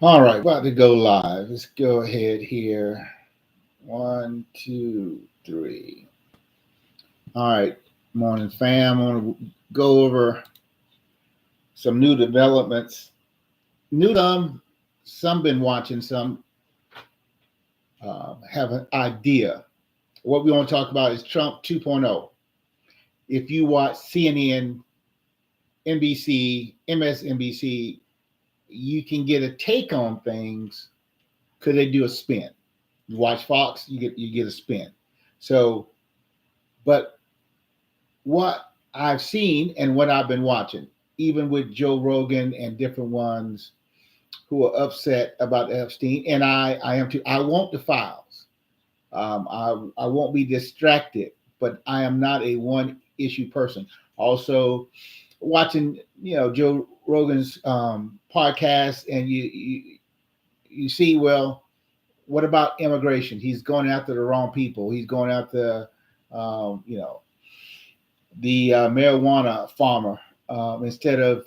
All right, about to go live. Let's go ahead here. One, two, three. All right, morning fam. I want to go over some new developments. New some been watching, some have an idea. What we want to talk about is Trump 2.0. If you watch CNN, NBC, MSNBC, you can get a take on things because they do a spin. You watch Fox, you get a spin. So, but what I've seen and what I've been watching, even with Joe Rogan and different ones who are upset about Epstein, and I am too. I want the files. I won't be distracted, but I am not a one issue person. Also, watching Joe Rogan's podcast, and you see, well, what about immigration? He's going after the wrong people. He's going after um, you know the marijuana farmer instead of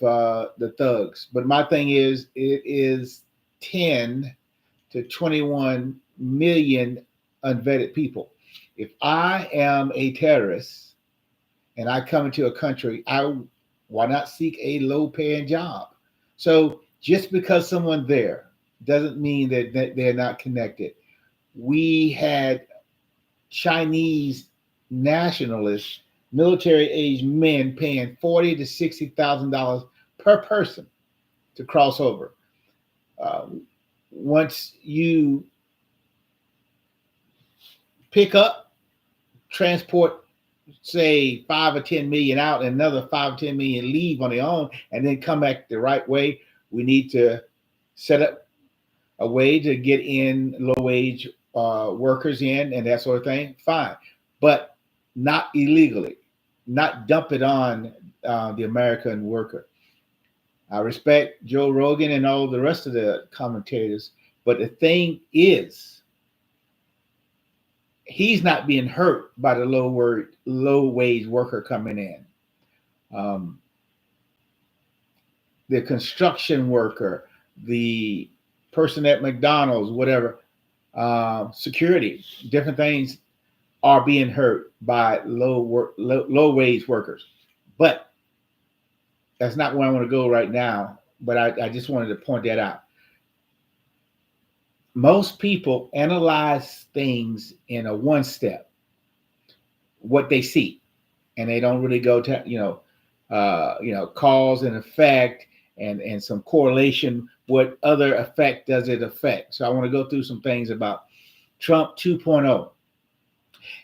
the thugs. But my thing is, it is 10 to 21 million unvetted people. If I am a terrorist and I come into a country, why not seek a low-paying job? So just because someone there doesn't mean that they're not connected. We had Chinese nationalists, military age men paying $40,000 to $60,000 per person to cross over. Uh, Once you pick up, transport, say 5 or 10 million out, and another 5 or 10 million leave on their own, and then come back the right way, we need to set up a way to get in low wage workers in and that sort of thing. Fine, but not illegally, not dump it on the American worker. I respect Joe Rogan and all the rest of the commentators, but the thing is, he's not being hurt by the low wage worker coming in. Um, the construction worker, the person at McDonald's, whatever, security, different things are being hurt by low wage workers. But that's not where I want to go right now. But I just wanted to point that out. Most people analyze things in a one step, what they see, and they don't really go to cause and effect and some correlation. What other effect does it affect? So I want to go through some things about Trump 2.0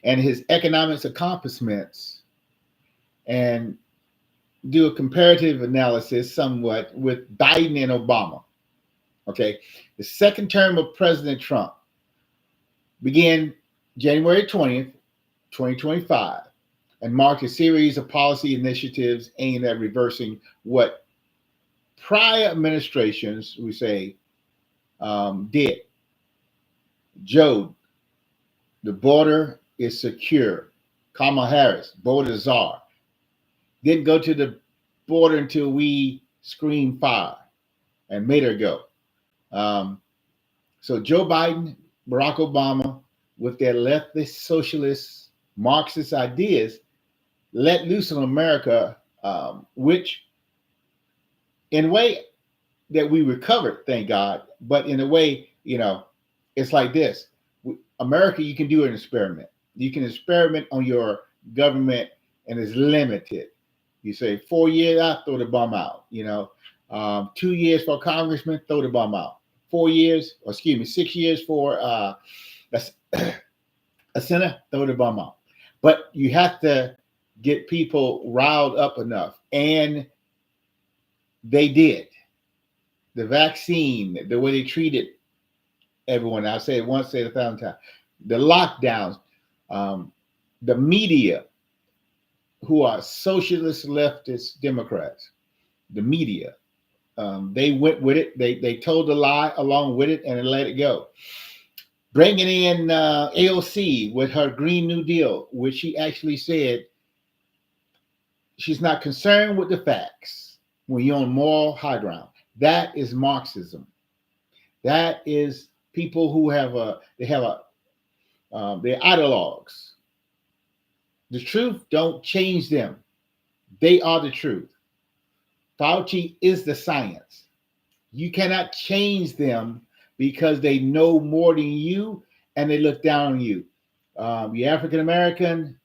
and his economics accomplishments, and do a comparative analysis somewhat with Biden and Obama. Okay. The second term of President Trump began January 20th, 2025, and marked a series of policy initiatives aimed at reversing what prior administrations, we say, did. Joe, the border is secure. Kamala Harris, border czar. Didn't go to the border until we screamed fire and made her go. Um, so Joe Biden, Barack Obama, with their leftist, socialist, Marxist ideas, let loose on America, which in a way that we recovered, thank God, but in a way, it's like this. America, you can do an experiment. You can experiment on your government, and it's limited. You say 4 years, I throw the bum out. 2 years for a congressman, throw the bum out. 4 years, or excuse me, 6 years for a senator, throw the bum out. But you have to get people riled up enough, and they did. The vaccine, the way they treated everyone. I say it once, say it 1,000 times. The lockdowns, the media, who are socialist, leftist Democrats, the media, they went with it. They told the lie along with it and let it go. Bringing in AOC with her Green New Deal, which she actually said she's not concerned with the facts when you're on moral high ground. That is Marxism. That is people who they're ideologues. The truth don't change them. They are the truth. Fauci is the science. You cannot change them because they know more than you and they look down on you. You're African American,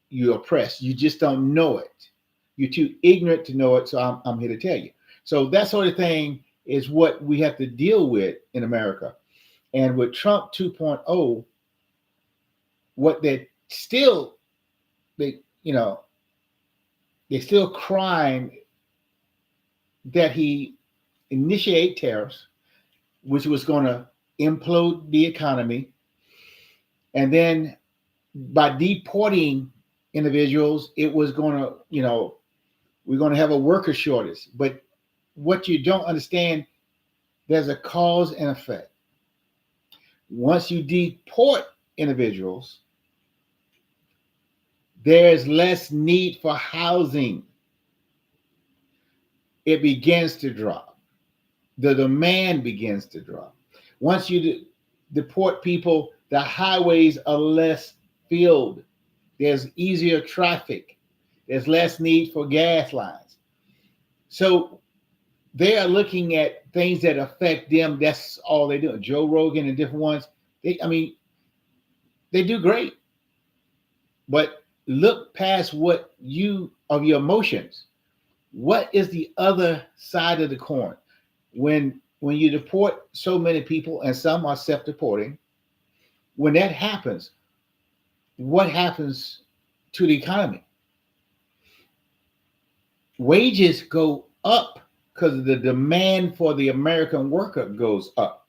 you're oppressed. You just don't know it. You're too ignorant to know it. So I'm here to tell you. So that sort of thing is what we have to deal with in America. And with Trump 2.0, what they still, they, you know, they're still crying that he initiate tariffs, which was going to implode the economy. And then by deporting individuals, it was going to, we're going to have a worker shortage. But what you don't understand, there's a cause and effect. Once you deport individuals, there's less need for housing. It begins to drop. The demand begins to drop. Once you deport people, the highways are less filled. There's easier traffic. There's less need for gas lines. So they are looking at things that affect them. That's all they do. Joe Rogan and different ones, they do great. But look past what of your emotions. What is the other side of the coin? When you deport so many people, and some are self-deporting, when that happens, what happens to the economy? Wages go up because the demand for the American worker goes up.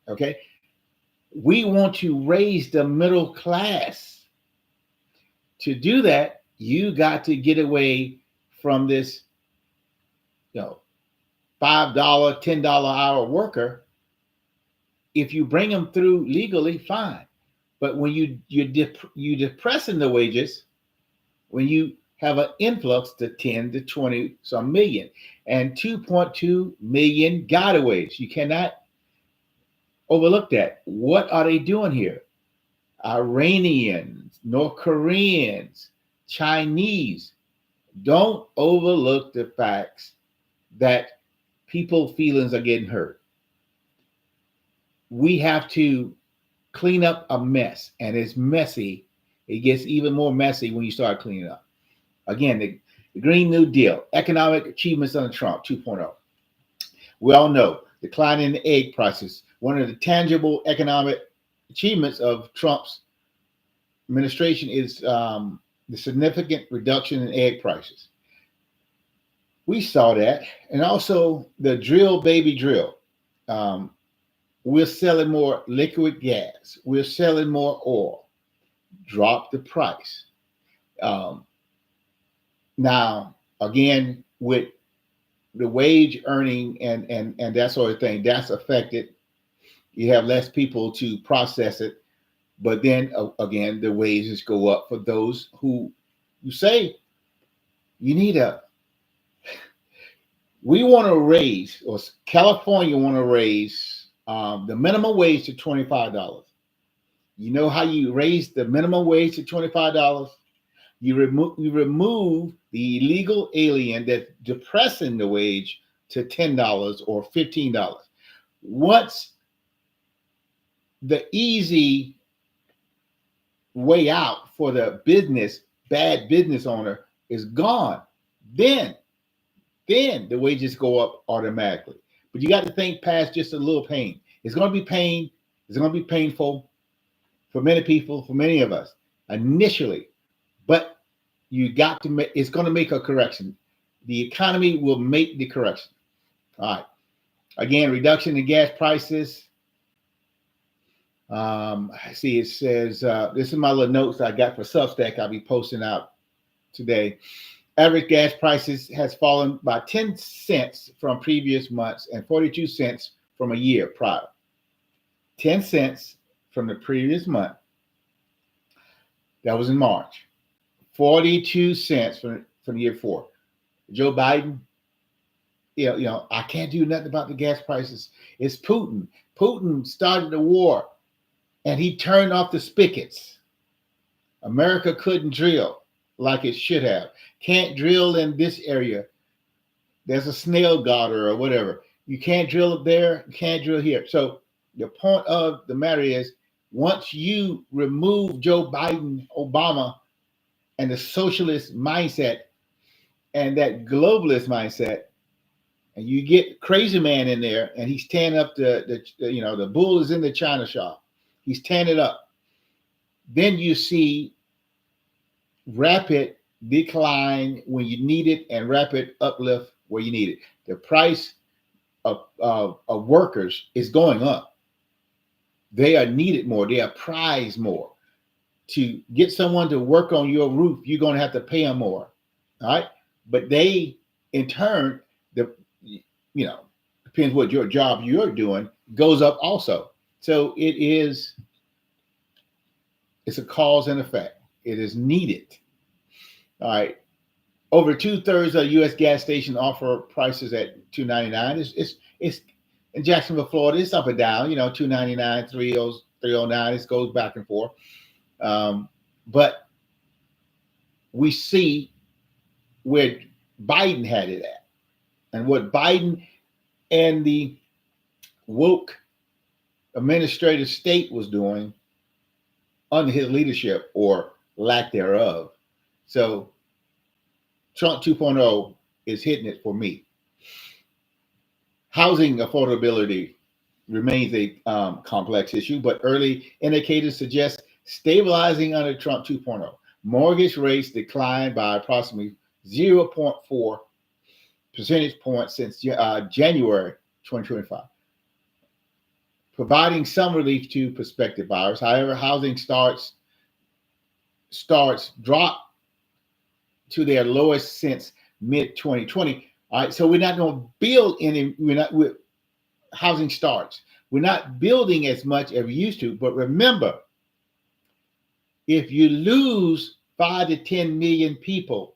Okay? We want to raise the middle class. To do that, you got to get away from this, $5, $10 hour worker. If you bring them through legally, fine. But when you're depressing the wages, when you have an influx to 10 to 20 some million, and 2.2 million gotaways, you cannot overlook that. What are they doing here? Iranians, North Koreans, Chinese. Don't overlook the facts that people's feelings are getting hurt. We have to clean up a mess, and it's messy. It gets even more messy when you start cleaning up. Again, the Green New Deal, economic achievements under Trump 2.0. We all know decline in egg prices. One of the tangible economic achievements of Trump's administration is the significant reduction in egg prices. We saw that. And also the drill, baby drill. We're selling more liquid gas. We're selling more oil. Drop the price. Now, again, with the wage earning and that sort of thing, that's affected. You have less people to process it. But then, again, the wages go up for those who you say we want to raise, or California want to raise the minimum wage to $25. You know how you raise the minimum wage to $25? You remove the illegal alien that's depressing the wage to $10 or $15. What's the easy way out for the bad business owner is gone, then the wages go up automatically. But you got to think past just a little pain. It's going to be pain. It's going to be painful for many people, for many of us initially. But you got to make, it's going to make a correction. The economy will make the correction. All right. Again, reduction in gas prices. I see it says, this is my little notes I got for Substack I'll be posting out today. Average gas prices has fallen by 10 cents from previous months and 42 cents from a year prior. 10 cents from the previous month. That was in March. 42 cents from the year before. Joe Biden I can't do nothing about the gas prices. It's Putin. Putin started the war and he turned off the spigots. America couldn't drill like it should have. Can't drill in this area. There's a snail garter or whatever. You can't drill it there. You can't drill here. So the point of the matter is, once you remove Joe Biden, Obama, and the socialist mindset and that globalist mindset, and you get crazy man in there, and he's tearing up the bull is in the china shop. He's tearing it up. Then you see rapid decline when you need it and rapid uplift where you need it. The price of workers is going up. They are needed more. They are prized more. To get someone to work on your roof, you're going to have to pay them more. All right. But they, in turn, depends what your job you're doing, goes up also. So it's a cause and effect. It is needed. All right. Over 2/3 of U.S. gas stations offer prices at $2.99. It's in Jacksonville, Florida. It's up and down. $2.99, $3.09. It goes back and forth. But we see where Biden had it at, and what Biden and the woke administrative state was doing under his leadership or lack thereof. So Trump 2.0 is hitting it for me. Housing affordability remains a complex issue, but early indicators suggest stabilizing under Trump 2.0. Mortgage rates declined by approximately 0.4 percentage points since January 2025, providing some relief to prospective buyers. However, housing starts dropped to their lowest since mid-2020. All right, so we're not going to build any. With housing starts, we're not building as much as we used to. But remember, if you lose 5 to 10 million people,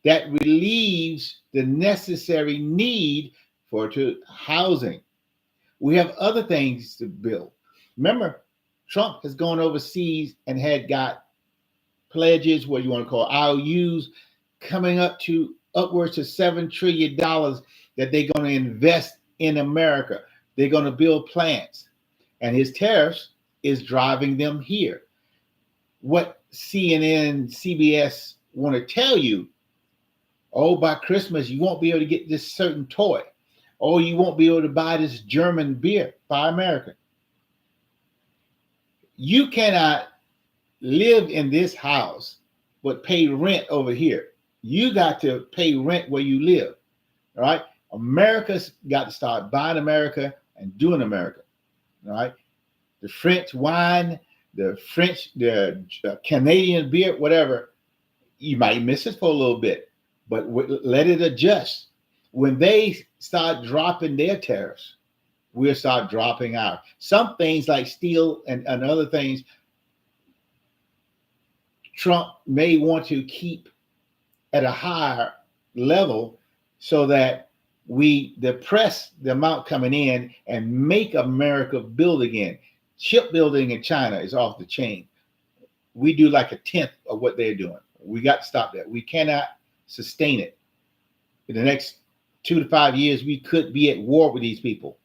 that relieves the necessary need for housing. We have other things to build. Remember, Trump has gone overseas and had got pledges, what you want to call IOUs, coming up to upwards to $7 trillion that they're going to invest in America. They're going to build plants, and his tariffs is driving them here. What CNN, CBS want to tell you, by Christmas, you won't be able to get this certain toy. You won't be able to buy this German beer. Buy American. You cannot live in this house but pay rent over here. You got to pay rent where you live. All right. America's got to start buying America and doing America. All right. The French wine, the Canadian beer, whatever, you might miss it for a little bit, but let it adjust. When they start dropping their tariffs, we'll start dropping ours. Some things like steel and other things, Trump may want to keep at a higher level so that we depress the amount coming in and make America build again. Shipbuilding in China is off the chain. We do like 1/10 of what they're doing. We got to stop that. We cannot sustain it. In the next 2 to 5 years, we could be at war with these people.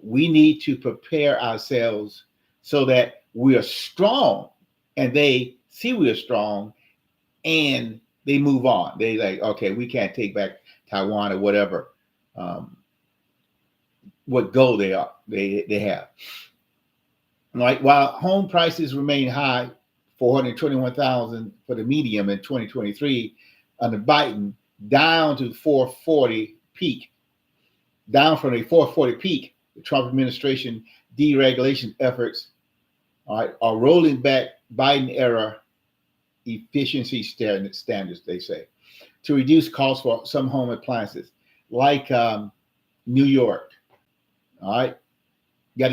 We need to prepare ourselves so that we are strong and they see we are strong and they move on. They like, okay, we can't take back Taiwan or whatever, what goal they have. Right. While home prices remain high, 421,000 for the medium in 2023 under Biden, down to 440 peak. Down from a 440 peak, the Trump administration deregulation efforts are rolling back Biden era efficiency standards, they say, to reduce costs for some home appliances, like New York. All right. You got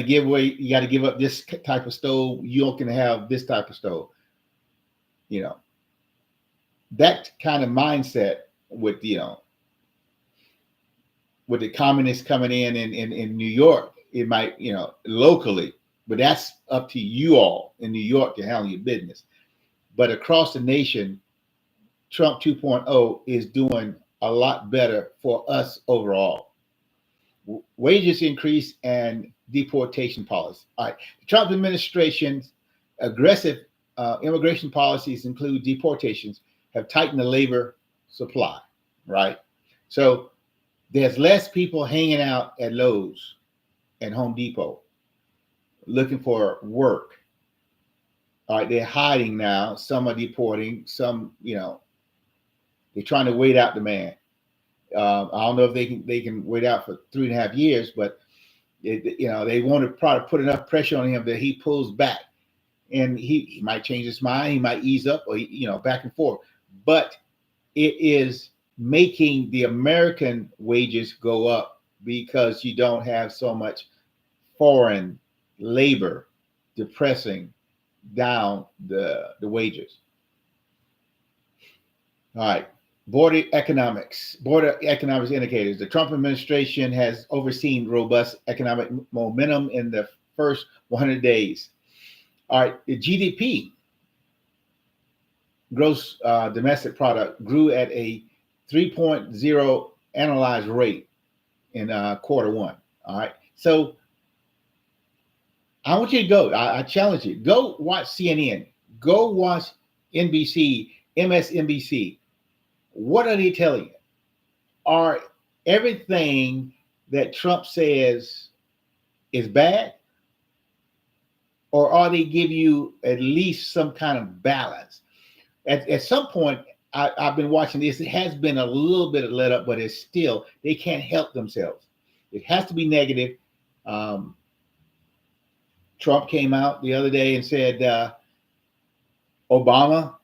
to give up this type of stove. You can have this type of stove. That kind of mindset with, with the communists coming in New York, it might, locally, but that's up to you all in New York to handle your business. But across the nation, Trump 2.0 is doing a lot better for us overall. Wages increase and deportation policy. All right. The Trump administration's aggressive immigration policies include deportations, have tightened the labor supply, right? So there's less people hanging out at Lowe's and Home Depot looking for work. All right, they're hiding now. Some are deporting. Some, they're trying to wait out the man. I don't know if they can wait out for 3.5 years, but they want to probably put enough pressure on him that he pulls back, and he might change his mind. He might ease up, or back and forth. But it is making the American wages go up because you don't have so much foreign labor depressing down the wages. All right. Border economics indicators. The Trump administration has overseen robust economic momentum in the first 100 days. All right. The GDP, gross domestic product, grew at a 3.0 annualized rate in quarter one. All right. So I want you to go. I challenge you. Go watch CNN. Go watch NBC, MSNBC. What are they telling you? Are everything that Trump says is bad? Or are they give you at least some kind of balance? At some point, I've been watching this. It has been a little bit of let up, but it's still, they can't help themselves. It has to be negative. Trump came out the other day and said Obama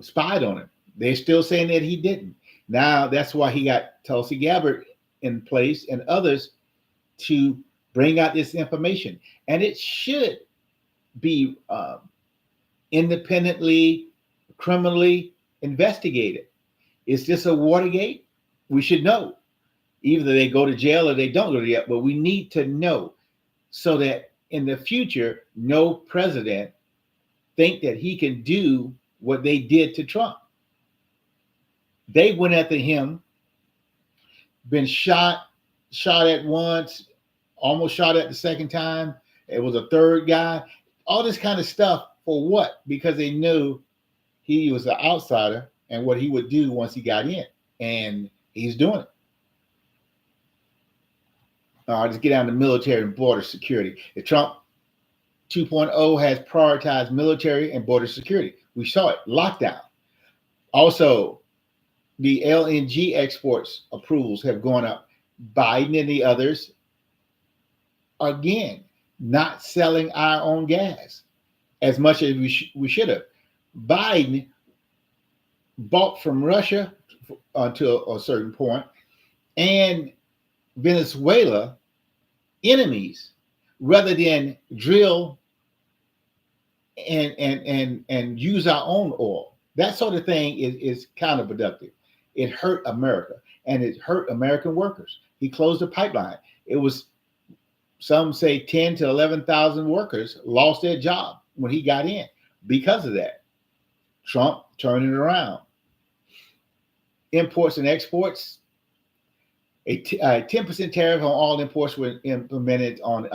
spied on him. They're still saying that he didn't. Now that's why he got Tulsi Gabbard in place and others to bring out this information. And it should be independently, criminally investigated. Is this a Watergate? We should know. Either they go to jail or they don't go to jail, but we need to know so that in the future, no president think that he can do what they did to Trump. They went after him, been shot at once, almost shot at the second time. It was a third guy. All this kind of stuff for what? Because they knew he was an outsider and what he would do once he got in. And he's doing it. Let's get down to military and border security. The Trump 2.0 has prioritized military and border security. We saw it, lockdown. Also, the LNG exports approvals have gone up. Biden and the others, again, not selling our own gas as much as we should have. Biden bought from Russia until a certain point, and Venezuela enemies, rather than drill and use our own oil. That sort of thing is counterproductive. It hurt America, and it hurt American workers. He closed the pipeline. It was, some say 10 to 11,000 workers lost their job when he got in because of that. Trump turned it around. Imports and exports, a 10% tariff on all imports were implemented on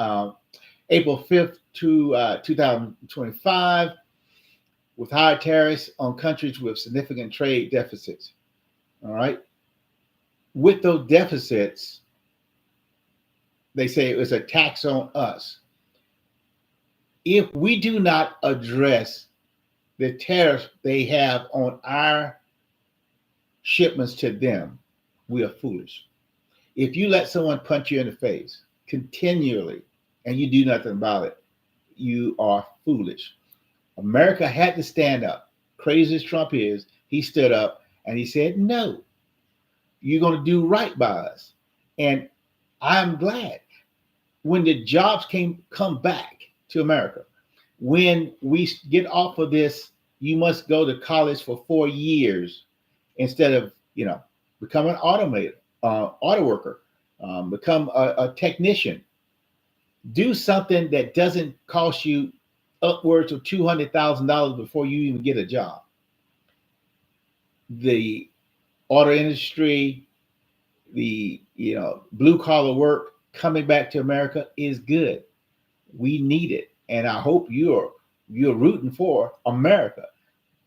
April 5th to 2025, with higher tariffs on countries with significant trade deficits. All right. With those deficits, they say it was a tax on us. If we do not address the tariffs they have on our shipments to them, we are foolish. If you let someone punch you in the face continually and you do nothing about it, you are foolish. America had to stand up. Crazy as Trump is, he stood up and he said, no, you're going to do right by us. And I'm glad when the jobs come back to America, when we get off of this, you must go to college for 4 years instead of, become an auto worker, become a technician. Do something that doesn't cost you upwards of $200,000 before you even get a job. The auto industry, the blue collar work coming back to America is good. We need it, and I hope you're rooting for America.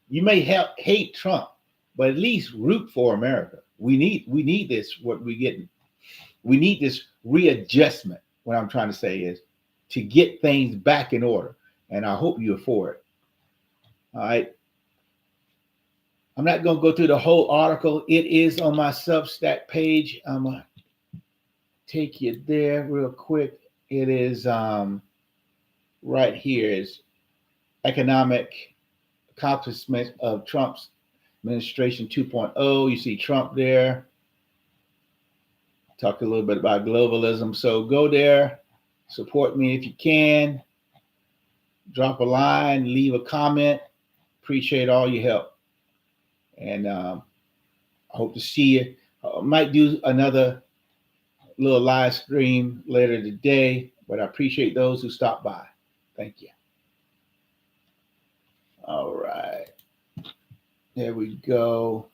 You may hate Trump, but at least root for America. We need this. What we getting? We need this readjustment. What I'm trying to say is to get things back in order, and I hope you're for it. All right. I'm not going to go through the whole article. It is on my Substack page. I'm going to take you there real quick. It is right here is economic accomplishments of Trump's administration 2.0. You see Trump there. Talk a little bit about globalism. So go there, support me if you can. Drop a line, leave a comment. Appreciate all your help. And I hope to see you. I might do another little live stream later today, but I appreciate those who stop by. Thank you. All right. There we go.